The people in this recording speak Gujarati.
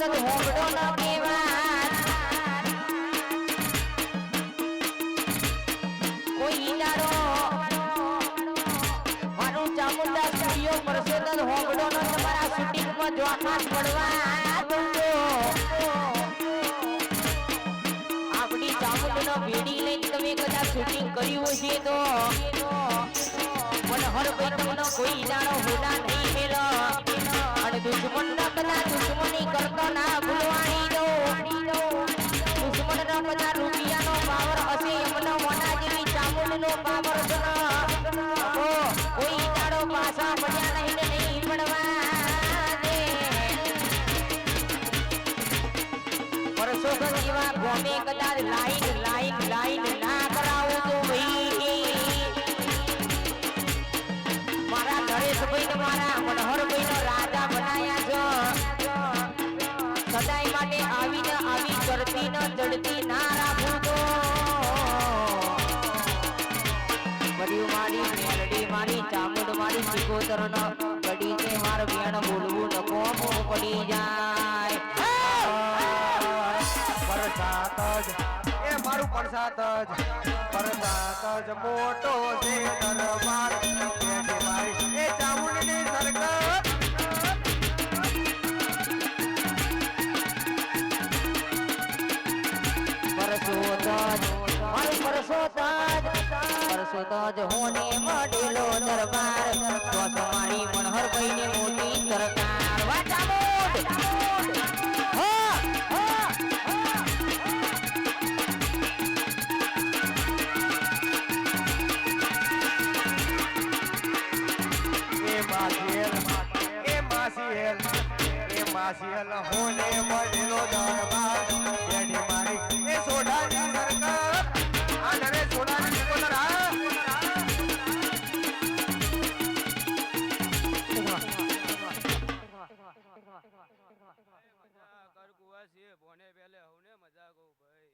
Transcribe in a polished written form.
સદન હોંગડો ન કેવાત કોઈ ઈડારો મારું ચામુંડા સ્ત્રીઓ પરસોદન હોંગડો ન તમારા શૂટિંગમાં જોખાસ પડવા દઉંજો આપણી ચામુંડનો ભેડી લઈને તમે કદાચ શૂટિંગ કર્યું હશે તો પણ હર ભાઈ કોઈ ઈડારો હોડા નહીં મેલો અને દુશ્મન ના બધા દુશ્મની કરતો ના ભૂલવાણી દો દુશ્મન ના બધા રૂપિયાનો પાવર હશે એમનો મોટા જેવી ચામુંડનો પાવર છે કોઈ ઈડારો પાછા પડ્યા નહીં ને નહીં પડવા દે પરસોગન જેવા ગોમે કદાચ લાઈન ના કરાવો તો ભાઈ મારા નરેશભાઈ ને મારા મનોહરભાઈ નો રાજા બનાયા છો સદાય માટે આવીને આવી કરતી ન જડતી ના રાખું તો બડ્યું મારી મેલડી મારી ચામુંડ મારી સિકોતર નો ગડી તે માર બેણ બોલવું ન કોમો પડી જાય પરસાત જ એ મારું પરસાત જ મોટો છે દરબાર એ ચામુંડની સરકાર પરસોતજ હોને મળેલો દરબાર તો તમારી મનહરભાઈ ને મોટી સરકાર વા ચામુંડ એ માસીલ હોને મળેલો દરબાર એડી મારી એ સોડાની સરકાર આ નરે સોડાની કોતર કર કુવા છે ભોને પેલે હવને મજા ગો ભાઈ